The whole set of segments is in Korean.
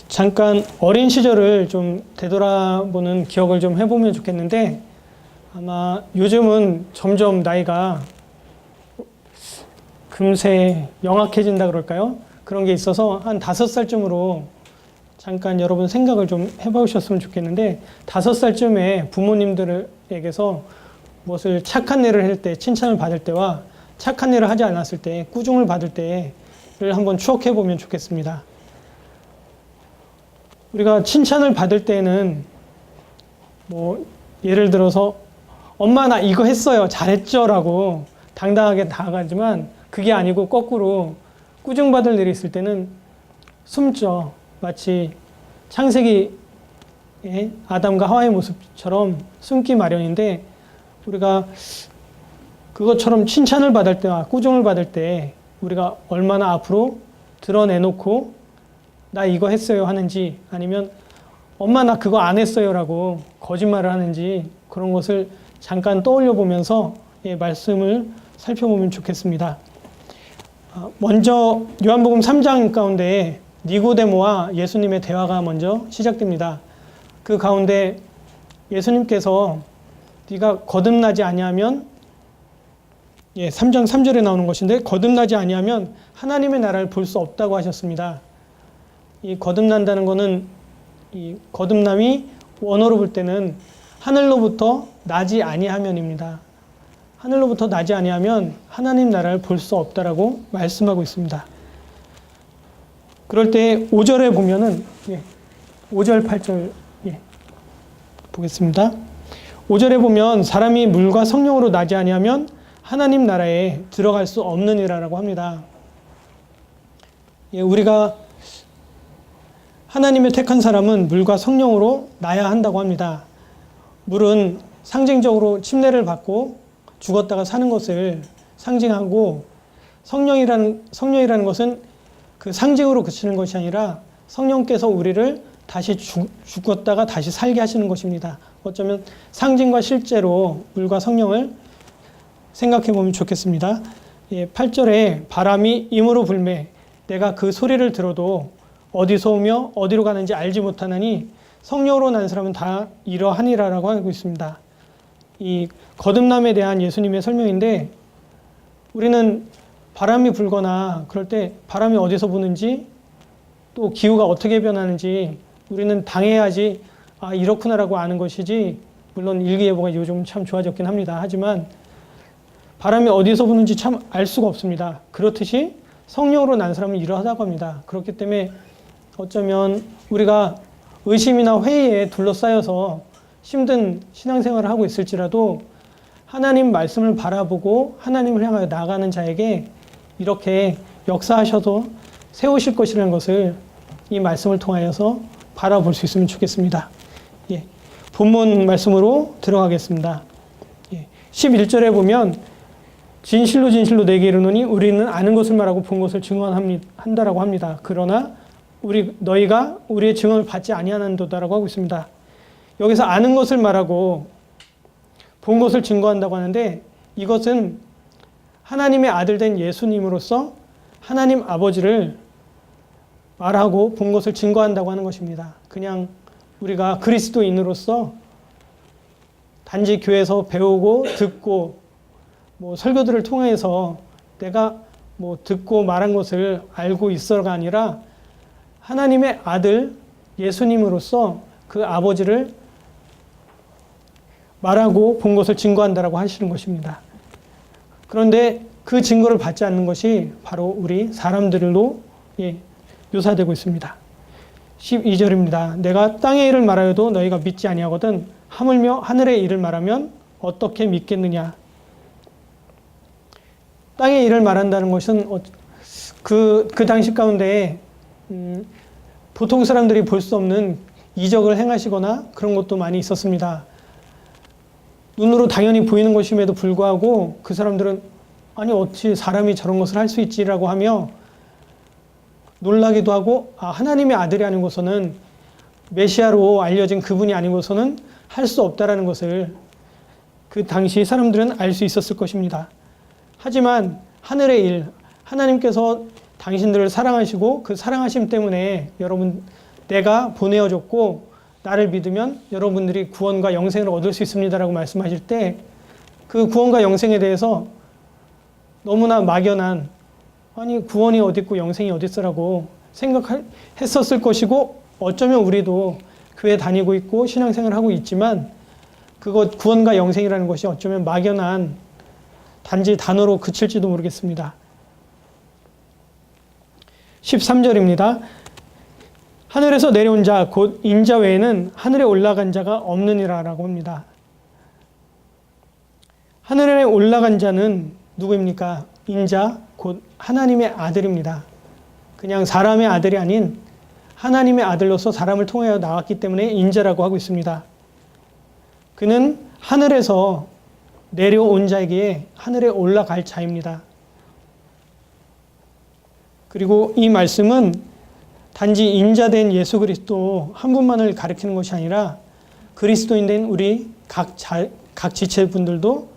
잠깐 어린 시절을 좀 되돌아보는 기억을 좀 해보면 좋겠는데, 아마 요즘은 점점 나이가 금세 영악해진다 그럴까요? 그런 게 있어서 한 5살쯤으로 잠깐 여러분 생각을 좀 해보셨으면 좋겠는데, 5살쯤에 부모님들에게서 무엇을 착한 일을 할 때, 칭찬을 받을 때와 착한 일을 하지 않았을 때, 꾸중을 받을 때를 한번 추억해 보면 좋겠습니다. 우리가 칭찬을 받을 때는 뭐 예를 들어서 엄마 나 이거 했어요 잘했죠 라고 당당하게 다가가지만, 그게 아니고 거꾸로 꾸중받을 일이 있을 때는 숨죠. 마치 창세기의 아담과 하와의 모습처럼 숨기 마련인데, 우리가 그것처럼 칭찬을 받을 때와 꾸중을 받을 때 우리가 얼마나 앞으로 드러내놓고 나 이거 했어요 하는지, 아니면 엄마 나 그거 안 했어요 라고 거짓말을 하는지, 그런 것을 잠깐 떠올려 보면서 말씀을 살펴보면 좋겠습니다. 먼저 요한복음 3장 가운데 니고데모와 예수님의 대화가 먼저 시작됩니다. 그 가운데 예수님께서 네가 거듭나지 아니하면, 3장 3절에 나오는 것인데, 거듭나지 아니하면 하나님의 나라를 볼 수 없다고 하셨습니다. 이 거듭난다는 것은, 이 거듭남이 원어로 볼 때는 하늘로부터 나지 아니하면입니다. 하늘로부터 나지 아니하면 하나님 나라를 볼 수 없다라고 말씀하고 있습니다. 그럴 때 5절에 보면은 5절 8절 보겠습니다. 5절에 보면 사람이 물과 성령으로 나지 아니하면 하나님 나라에 들어갈 수 없느니라라고 합니다. 우리가 하나님의 택한 사람은 물과 성령으로 나야 한다고 합니다. 물은 상징적으로 침례를 받고 죽었다가 사는 것을 상징하고, 성령이라는 것은 그 상징으로 그치는 것이 아니라 성령께서 우리를 다시 죽었다가 다시 살게 하시는 것입니다. 어쩌면 상징과 실제로 물과 성령을 생각해 보면 좋겠습니다. 8절에 바람이 임으로 불매 내가 그 소리를 들어도 어디서 오며 어디로 가는지 알지 못하나니 성령으로 난 사람은 다 이러하니라라고 하고 있습니다. 이 거듭남에 대한 예수님의 설명인데, 우리는 바람이 불거나 그럴 때 바람이 어디서 부는지, 또 기후가 어떻게 변하는지 우리는 당해야지 이렇구나라고 아는 것이지, 물론 일기예보가 요즘 참 좋아졌긴 합니다. 하지만 바람이 어디서 부는지 참 알 수가 없습니다. 그렇듯이 성령으로 난 사람은 이러하다고 합니다. 그렇기 때문에 어쩌면 우리가 의심이나 회의에 둘러싸여서 힘든 신앙생활을 하고 있을지라도 하나님 말씀을 바라보고 하나님을 향하여 나아가는 자에게 이렇게 역사하셔도 세우실 것이라는 것을 이 말씀을 통하여서 바라볼 수 있으면 좋겠습니다. 본문 말씀으로 들어가겠습니다. 11절에 보면 진실로 진실로 내게 이르노니 우리는 아는 것을 말하고 본 것을 증언한다라고 합니다. 그러나 너희가 우리의 증언을 받지 아니하는도다라고 하고 있습니다. 여기서 아는 것을 말하고 본 것을 증거한다고 하는데, 이것은 하나님의 아들 된 예수님으로서 하나님 아버지를 말하고 본 것을 증거한다고 하는 것입니다. 그냥 우리가 그리스도인으로서 단지 교회에서 배우고 듣고 설교들을 통해서 내가 듣고 말한 것을 알고 있어가 아니라, 하나님의 아들 예수님으로서 그 아버지를 말하고 본 것을 증거한다라고 하시는 것입니다. 그런데 그 증거를 받지 않는 것이 바로 우리 사람들로 묘사되고 있습니다. 12절입니다. 내가 땅의 일을 말하여도 너희가 믿지 아니하거든 하물며 하늘의 일을 말하면 어떻게 믿겠느냐. 땅의 일을 말한다는 것은 그 당시 가운데 보통 사람들이 볼 수 없는 이적을 행하시거나 그런 것도 많이 있었습니다. 눈으로 당연히 보이는 것임에도 불구하고 그 사람들은 아니 어찌 사람이 저런 것을 할 수 있지라고 하며 놀라기도 하고, 하나님의 아들이 아니고서는 메시아로 알려진 그분이 아니고서는 할 수 없다라는 것을 그 당시 사람들은 알 수 있었을 것입니다. 하지만 하늘의 일, 하나님께서 당신들을 사랑하시고 그 사랑하심 때문에 여러분 내가 보내어줬고 나를 믿으면 여러분들이 구원과 영생을 얻을 수 있습니다라고 말씀하실 때 그 구원과 영생에 대해서 너무나 막연한 아니 구원이 어디 있고 영생이 어디 있어라고 생각했었을 것이고 어쩌면 우리도 교회 다니고 있고 신앙생활을 하고 있지만 그것 구원과 영생이라는 것이 어쩌면 막연한 단지 단어로 그칠지도 모르겠습니다. 13절입니다. 하늘에서 내려온 자 곧 인자 외에는 하늘에 올라간 자가 없느니라 라고 합니다. 하늘에 올라간 자는 누구입니까? 인자 곧 하나님의 아들입니다. 그냥 사람의 아들이 아닌 하나님의 아들로서 사람을 통하여 나왔기 때문에 인자라고 하고 있습니다. 그는 하늘에서 내려온 자에게 하늘에 올라갈 자입니다. 그리고 이 말씀은 단지 인자된 예수 그리스도 한 분만을 가리키는 것이 아니라 그리스도인 된 우리 각 지체분들도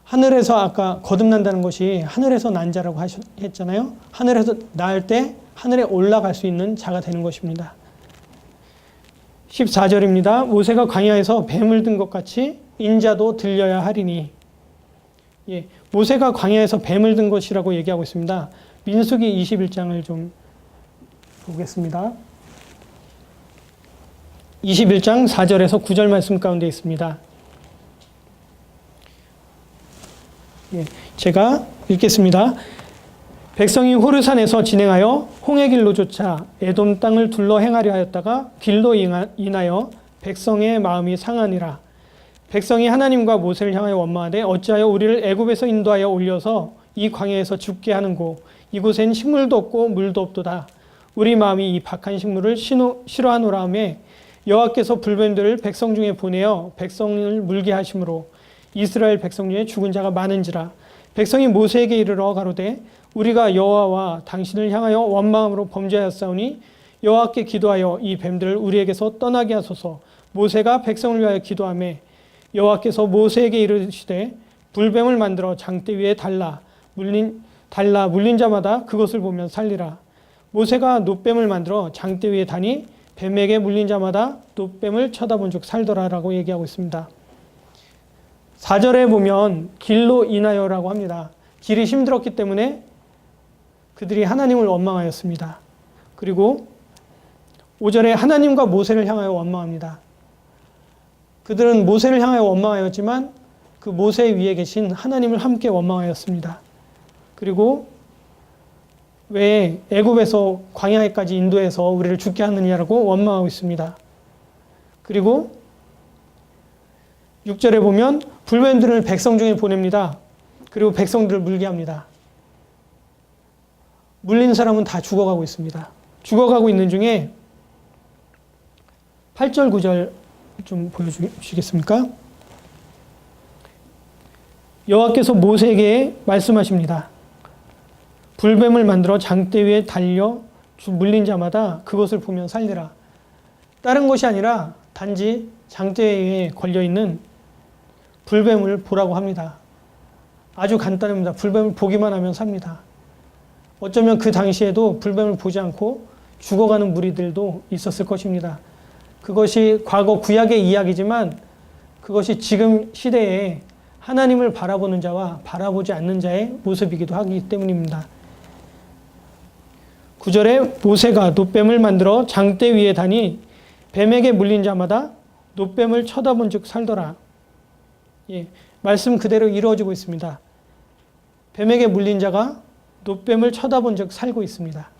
하늘에서 아까 거듭난다는 것이 하늘에서 난 자라고 했잖아요. 하늘에서 날 때 하늘에 올라갈 수 있는 자가 되는 것입니다. 14절입니다. 모세가 광야에서 뱀을 든 것 같이 인자도 들려야 하리니. 예, 모세가 광야에서 뱀을 든 것이라고 얘기하고 있습니다. 민수기 21장을 좀 보겠습니다. 21장 4절에서 9절 말씀 가운데 있습니다. 예, 제가 읽겠습니다. 백성이 호르산에서 진행하여 홍해 길로 쫓아 에돔 땅을 둘러 행하려 하였다가 길로 인하여 백성의 마음이 상하니라. 백성이 하나님과 모세를 향하여 원망하되 어찌하여 우리를 애굽에서 인도하여 올려서 이 광야에서 죽게 하는고 이곳엔 식물도 없고 물도 없도다. 우리 마음이 이 박한 식물을 싫어하노라 하며 여호와께서 불뱀들을 백성 중에 보내어 백성을 물게 하심으로 이스라엘 백성 중에 죽은 자가 많은지라. 백성이 모세에게 이르러 가로되 우리가 여호와와 당신을 향하여 원망함으로 범죄하였사오니 여호와께 기도하여 이 뱀들을 우리에게서 떠나게 하소서. 모세가 백성을 위하여 기도하며 여호와께서 모세에게 이르시되 불뱀을 만들어 장대 위에 달라 물린 자마다 그것을 보면 살리라. 모세가 놋뱀을 만들어 장대 위에 다니 뱀에게 물린 자마다 놋뱀을 쳐다본 즉 살더라라고 얘기하고 있습니다. 4절에 보면 길로 인하여라고 합니다. 길이 힘들었기 때문에 그들이 하나님을 원망하였습니다. 그리고 5절에 하나님과 모세를 향하여 원망합니다. 그들은 모세를 향하여 원망하였지만 그 모세 위에 계신 하나님을 함께 원망하였습니다. 그리고 왜 애굽에서 광야에까지 인도해서 우리를 죽게 하느냐라고 원망하고 있습니다. 그리고 6절에 보면 불뱀들을 백성 중에 보냅니다. 그리고 백성들을 물게 합니다. 물린 사람은 다 죽어가고 있습니다. 죽어가고 있는 중에 8절, 9절 좀 보여주시겠습니까? 여호와께서 모세에게 말씀하십니다. 불뱀을 만들어 장대 위에 달려 물린 자마다 그것을 보면 살리라. 다른 것이 아니라 단지 장대 위에 걸려있는 불뱀을 보라고 합니다. 아주 간단합니다. 불뱀을 보기만 하면 삽니다. 어쩌면 그 당시에도 불뱀을 보지 않고 죽어가는 무리들도 있었을 것입니다. 그것이 과거 구약의 이야기지만 그것이 지금 시대에 하나님을 바라보는 자와 바라보지 않는 자의 모습이기도 하기 때문입니다. 9절에 모세가 놋뱀을 만들어 장대 위에 다니 뱀에게 물린 자마다 놋뱀을 쳐다본 즉 살더라. 예, 말씀 그대로 이루어지고 있습니다. 뱀에게 물린 자가 놋뱀을 쳐다본 즉 살고 있습니다.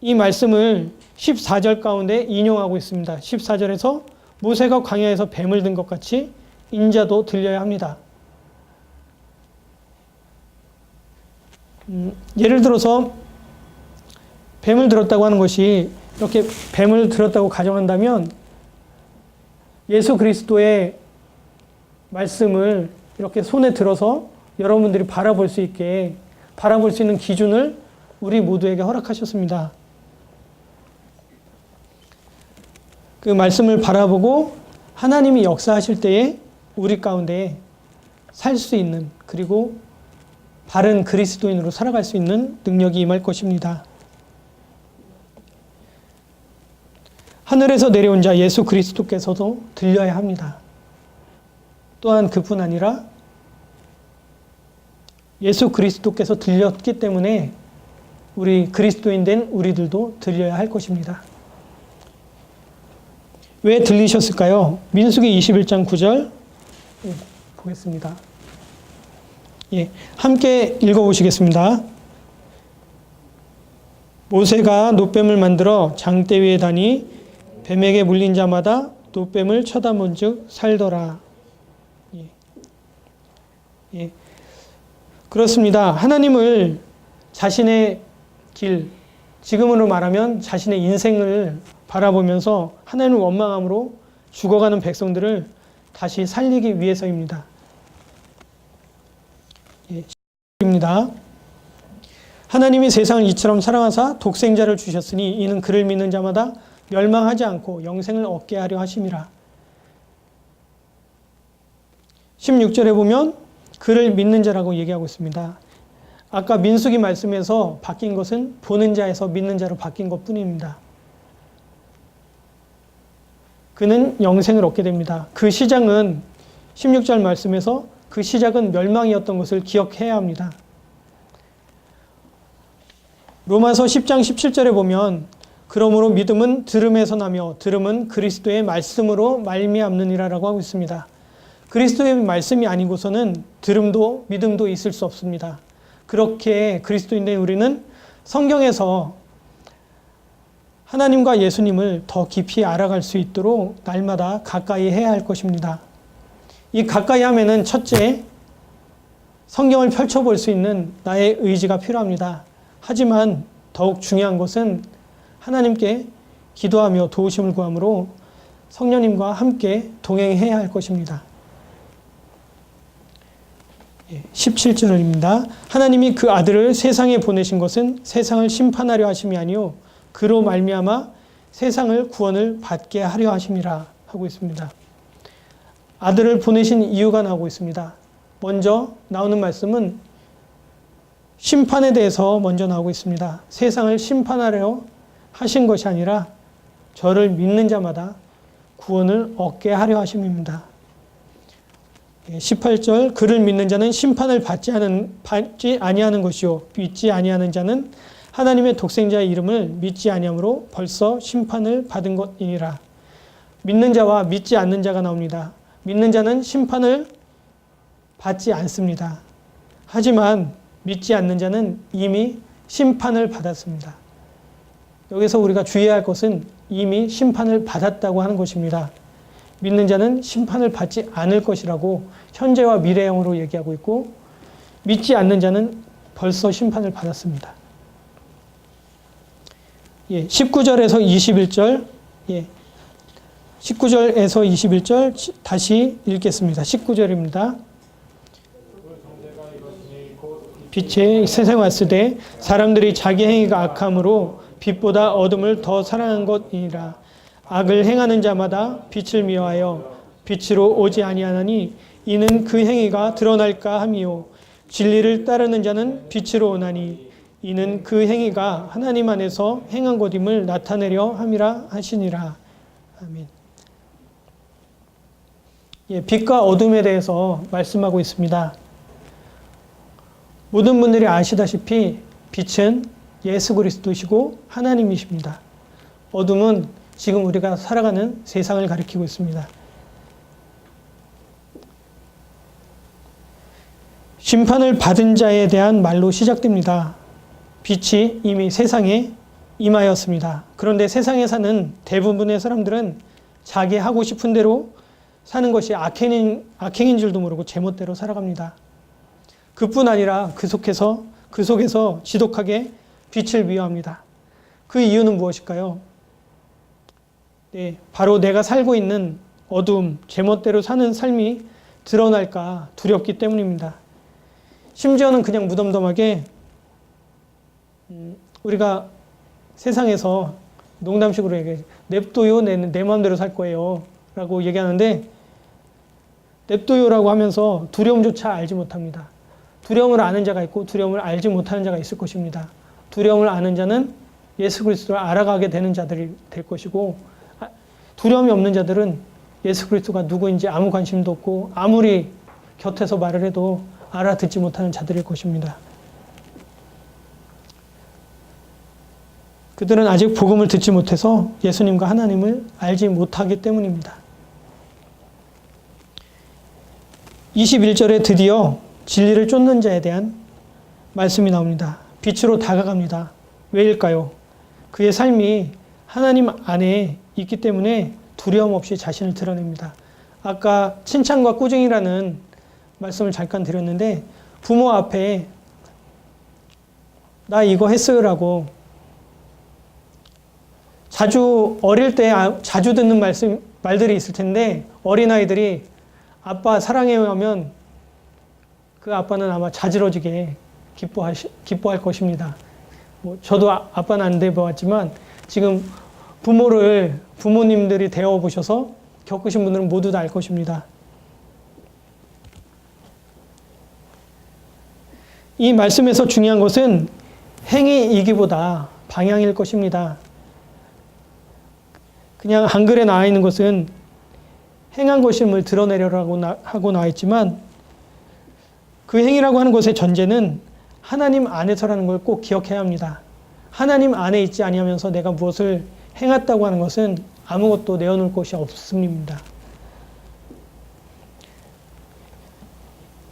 이 말씀을 14절 가운데 인용하고 있습니다. 14절에서 모세가 광야에서 뱀을 든 것 같이 인자도 들려야 합니다. 예를 들어서 뱀을 들었다고 하는 것이 이렇게 뱀을 들었다고 가정한다면 예수 그리스도의 말씀을 이렇게 손에 들어서 여러분들이 바라볼 수 있게 바라볼 수 있는 기준을 우리 모두에게 허락하셨습니다. 그 말씀을 바라보고 하나님이 역사하실 때에 우리 가운데 살 수 있는 그리고 바른 그리스도인으로 살아갈 수 있는 능력이 임할 것입니다. 하늘에서 내려온 자 예수 그리스도께서도 들려야 합니다. 또한 그뿐 아니라 예수 그리스도께서 들렸기 때문에 우리 그리스도인 된 우리들도 들려야 할 것입니다. 왜 들리셨을까요? 민수기 21장 9절 보겠습니다. 함께 읽어보시겠습니다. 모세가 놋뱀을 만들어 장대 위에 다니 뱀에게 물린 자마다 놋뱀을 쳐다본 즉 살더라. 그렇습니다. 하나님을 자신의 길, 지금으로 말하면 자신의 인생을 바라보면서 하나님을 원망함으로 죽어가는 백성들을 다시 살리기 위해서입니다. 입니다. 하나님이 세상을 이처럼 사랑하사 독생자를 주셨으니 이는 그를 믿는 자마다 멸망하지 않고 영생을 얻게 하려 하심이라. 16절에 보면 그를 믿는 자라고 얘기하고 있습니다. 아까 민수기 말씀에서 바뀐 것은 보는 자에서 믿는 자로 바뀐 것뿐입니다. 그는 영생을 얻게 됩니다. 그 시작은 16절 말씀에서 그 시작은 멸망이었던 것을 기억해야 합니다. 로마서 10장 17절에 보면 그러므로 믿음은 들음에서 나며 들음은 그리스도의 말씀으로 말미암느니라라고 하고 있습니다. 그리스도의 말씀이 아니고서는 들음도 믿음도 있을 수 없습니다. 그렇게 그리스도인된 우리는 성경에서 하나님과 예수님을 더 깊이 알아갈 수 있도록 날마다 가까이 해야 할 것입니다. 이 가까이 하면은 첫째, 성경을 펼쳐볼 수 있는 나의 의지가 필요합니다. 하지만 더욱 중요한 것은 하나님께 기도하며 도우심을 구함으로 성령님과 함께 동행해야 할 것입니다. 17절입니다. 하나님이 그 아들을 세상에 보내신 것은 세상을 심판하려 하심이 아니요 그로 말미암아 세상을 구원을 받게 하려 하심이라 하고 있습니다. 아들을 보내신 이유가 나오고 있습니다. 먼저 나오는 말씀은 심판에 대해서 먼저 나오고 있습니다. 세상을 심판하려 하신 것이 아니라 저를 믿는 자마다 구원을 얻게 하려 하심입니다. 18절 그를 믿는 자는 심판을 받지 아니하는 것이요 믿지 아니하는 자는 하나님의 독생자의 이름을 믿지 아니함으로 벌써 심판을 받은 것이니라. 믿는 자와 믿지 않는 자가 나옵니다. 믿는 자는 심판을 받지 않습니다. 하지만 믿지 않는 자는 이미 심판을 받았습니다. 여기서 우리가 주의해야 할 것은 이미 심판을 받았다고 하는 것입니다. 믿는 자는 심판을 받지 않을 것이라고 현재와 미래형으로 얘기하고 있고 믿지 않는 자는 벌써 심판을 받았습니다. 19절에서 21절 19절에서 21절 다시 읽겠습니다. 19절입니다. 빛의 세상에 왔으되 사람들이 자기 행위가 악함으로 빛보다 어둠을 더 사랑한 것이니라. 악을 행하는 자마다 빛을 미워하여 빛으로 오지 아니하나니 이는 그 행위가 드러날까 함이요 진리를 따르는 자는 빛으로 오나니 이는 그 행위가 하나님 안에서 행한 것임을 나타내려 함이라 하시니라. 아멘. 빛과 어둠에 대해서 말씀하고 있습니다. 모든 분들이 아시다시피 빛은 예수 그리스도시고 하나님이십니다. 어둠은 지금 우리가 살아가는 세상을 가리키고 있습니다. 심판을 받은 자에 대한 말로 시작됩니다. 빛이 이미 세상에 임하였습니다. 그런데 세상에 사는 대부분의 사람들은 자기 하고 싶은 대로 사는 것이 악행인 줄도 모르고 제멋대로 살아갑니다. 그뿐 아니라 그 속에서 지독하게 빛을 미워합니다. 그 이유는 무엇일까요? 바로 내가 살고 있는 어두움, 제멋대로 사는 삶이 드러날까 두렵기 때문입니다. 심지어는 그냥 무덤덤하게 우리가 세상에서 농담식으로 얘기해 냅둬요, 내 마음대로 살 거예요 라고 얘기하는데 냅둬요라고 하면서 두려움조차 알지 못합니다. 두려움을 아는 자가 있고 두려움을 알지 못하는 자가 있을 것입니다. 두려움을 아는 자는 예수 그리스도를 알아가게 되는 자들이 될 것이고, 두려움이 없는 자들은 예수 그리스도가 누구인지 아무 관심도 없고 아무리 곁에서 말을 해도 알아듣지 못하는 자들일 것입니다. 그들은 아직 복음을 듣지 못해서 예수님과 하나님을 알지 못하기 때문입니다. 21절에 드디어 진리를 쫓는 자에 대한 말씀이 나옵니다. 빛으로 다가갑니다. 왜일까요? 그의 삶이 하나님 안에 있기 때문에 두려움 없이 자신을 드러냅니다. 아까 칭찬과 꾸중이라는 말씀을 잠깐 드렸는데, 부모 앞에 나 이거 했어요라고 자주 어릴 때 자주 듣는 말들이 있을 텐데, 어린아이들이 아빠 사랑해요 하면 그 아빠는 아마 자지러지게 기뻐할 것입니다. 저도 아빠는 안 돼보았지만 지금 부모님들이 되어보셔서 겪으신 분들은 모두 다 알 것입니다. 이 말씀에서 중요한 것은 행위이기보다 방향일 것입니다. 그냥 한글에 나와 있는 것은 행한 것임을 드러내려고 하고 나와 있지만, 그 행위라고 하는 것의 전제는 하나님 안에서라는 걸 꼭 기억해야 합니다. 하나님 안에 있지 아니하면서 내가 무엇을 행했다고 하는 것은 아무것도 내어놓을 것이 없습니다.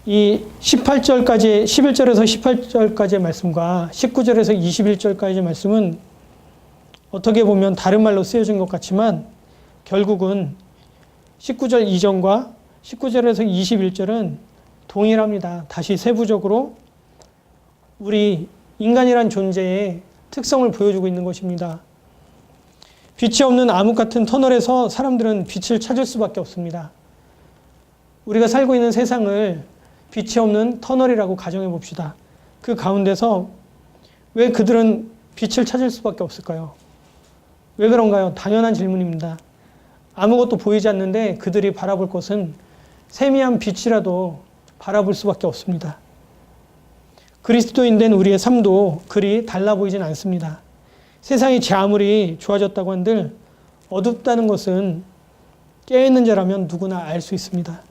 이 18절까지, 11절에서 18절까지의 말씀과 19절에서 21절까지의 말씀은 어떻게 보면 다른 말로 쓰여진 것 같지만, 결국은 19절 이전과 19절에서 21절은 동일합니다. 다시 세부적으로 우리 인간이란 존재의 특성을 보여주고 있는 것입니다. 빛이 없는 암흑 같은 터널에서 사람들은 빛을 찾을 수밖에 없습니다. 우리가 살고 있는 세상을 빛이 없는 터널이라고 가정해 봅시다. 그 가운데서 왜 그들은 빛을 찾을 수밖에 없을까요? 왜 그런가요? 당연한 질문입니다. 아무것도 보이지 않는데 그들이 바라볼 것은 세미한 빛이라도 바라볼 수밖에 없습니다. 그리스도인 된 우리의 삶도 그리 달라 보이진 않습니다. 세상이 제 아무리 좋아졌다고 한들 어둡다는 것은 깨어있는 자라면 누구나 알 수 있습니다.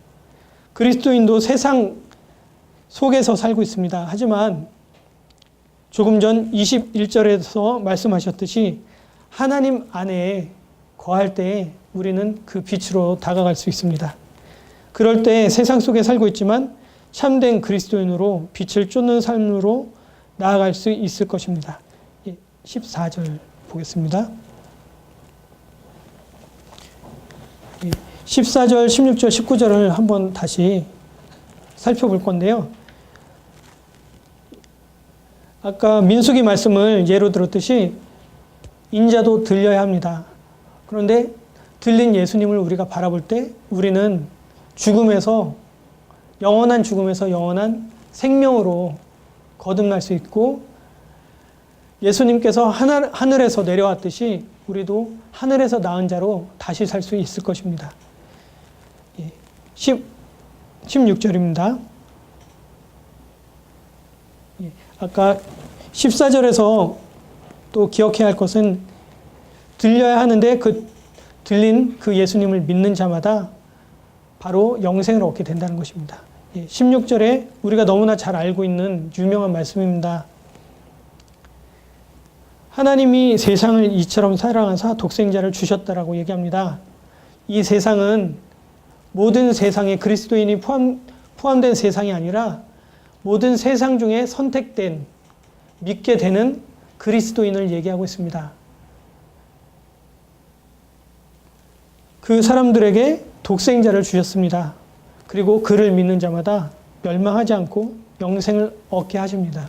그리스도인도 세상 속에서 살고 있습니다. 하지만 조금 전 21절에서 말씀하셨듯이 하나님 안에 거할 때 우리는 그 빛으로 다가갈 수 있습니다. 그럴 때 세상 속에 살고 있지만 참된 그리스도인으로 빛을 쫓는 삶으로 나아갈 수 있을 것입니다. 14절 보겠습니다. 14절, 16절, 19절을 한번 다시 살펴볼 건데요. 아까 민수기 말씀을 예로 들었듯이 인자도 들려야 합니다. 그런데 들린 예수님을 우리가 바라볼 때 우리는 영원한 죽음에서 영원한 생명으로 거듭날 수 있고, 예수님께서 하늘에서 내려왔듯이 우리도 하늘에서 나은 자로 다시 살 수 있을 것입니다. 16절입니다. 아까 14절에서 또 기억해야 할 것은 들려야 하는데 들린 그 예수님을 믿는 자마다 바로 영생을 얻게 된다는 것입니다. 16절에 우리가 너무나 잘 알고 있는 유명한 말씀입니다. 하나님이 세상을 이처럼 사랑하사 독생자를 주셨다라고 얘기합니다. 이 세상은 모든 세상에 그리스도인이 포함된 세상이 아니라 모든 세상 중에 선택된, 믿게 되는 그리스도인을 얘기하고 있습니다. 그 사람들에게 독생자를 주셨습니다. 그리고 그를 믿는 자마다 멸망하지 않고 영생을 얻게 하십니다.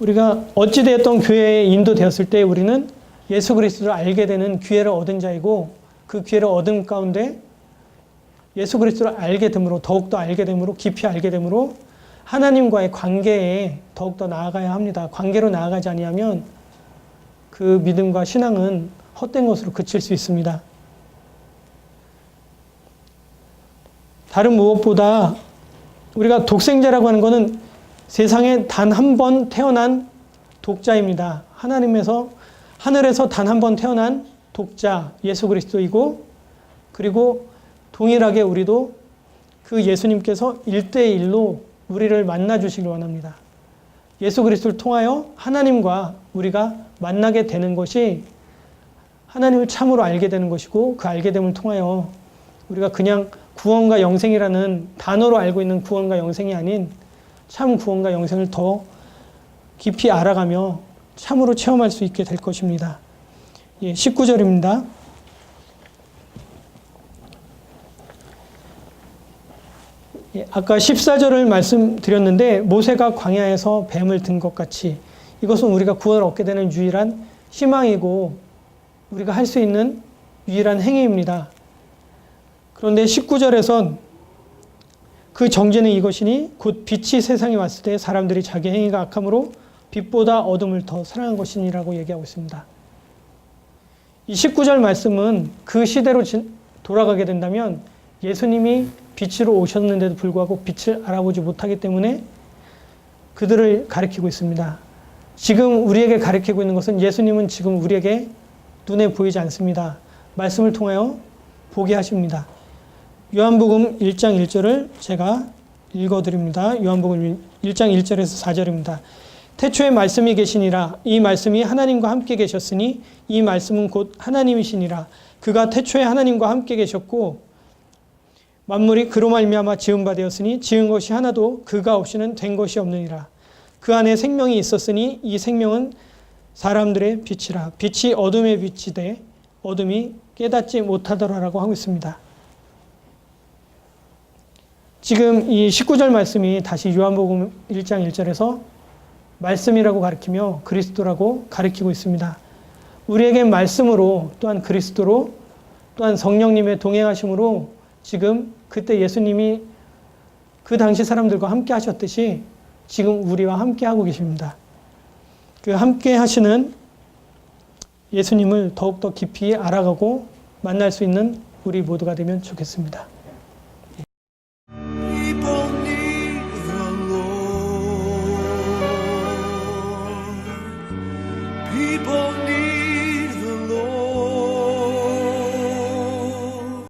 우리가 어찌되었던 교회에 인도되었을 때 우리는 예수 그리스도를 알게 되는 기회를 얻은 자이고, 그 기회를 얻은 가운데 예수 그리스도를 알게 됨으로, 더욱더 알게 됨으로, 깊이 알게 됨으로 하나님과의 관계에 더욱더 나아가야 합니다. 관계로 나아가지 아니하면 그 믿음과 신앙은 헛된 것으로 그칠 수 있습니다. 다른 무엇보다 우리가 독생자라고 하는 것은 세상에 단 한 번 태어난 독자입니다. 하늘에서 단 한 번 태어난 독자 예수 그리스도이고, 그리고 동일하게 우리도 그 예수님께서 1대1로 우리를 만나 주시길 원합니다. 예수 그리스도를 통하여 하나님과 우리가 만나게 되는 것이 하나님을 참으로 알게 되는 것이고, 그 알게 됨을 통하여 우리가 그냥 구원과 영생이라는 단어로 알고 있는 구원과 영생이 아닌 참 구원과 영생을 더 깊이 알아가며 참으로 체험할 수 있게 될 것입니다. 19절입니다. 아까 14절을 말씀드렸는데, 모세가 광야에서 뱀을 든 것 같이 이것은 우리가 구원을 얻게 되는 유일한 희망이고 우리가 할 수 있는 유일한 행위입니다. 그런데 19절에선 그 정죄는 이것이니 곧 빛이 세상에 왔을 때 사람들이 자기 행위가 악함으로 빛보다 어둠을 더 사랑한 것이니라고 얘기하고 있습니다. 이 19절 말씀은 그 시대로 돌아가게 된다면 예수님이 빛으로 오셨는데도 불구하고 빛을 알아보지 못하기 때문에 그들을 가리키고 있습니다. 지금 우리에게 가리키고 있는 것은 예수님은 지금 우리에게 눈에 보이지 않습니다. 말씀을 통하여 보게 하십니다. 요한복음 1장 1절을 제가 읽어드립니다. 요한복음 1장 1절에서 4절입니다. 태초에 말씀이 계시니라. 이 말씀이 하나님과 함께 계셨으니 이 말씀은 곧 하나님이시니라. 그가 태초에 하나님과 함께 계셨고 만물이 그로 말미암아 지은 바 되었으니 지은 것이 하나도 그가 없이는 된 것이 없느니라. 그 안에 생명이 있었으니 이 생명은 사람들의 빛이라. 빛이 어둠에 비치되 어둠이 깨닫지 못하더라라고 하고 있습니다. 지금 이 19절 말씀이 다시 요한복음 1장 1절에서 말씀이라고 가리키며 그리스도라고 가리키고 있습니다. 우리에게 말씀으로 또한 그리스도로 또한 성령님의 동행하심으로 지금 그때 예수님이 그 당시 사람들과 함께 하셨듯이 지금 우리와 함께 하고 계십니다. 그 함께 하시는 예수님을 더욱더 깊이 알아가고 만날 수 있는 우리 모두가 되면 좋겠습니다.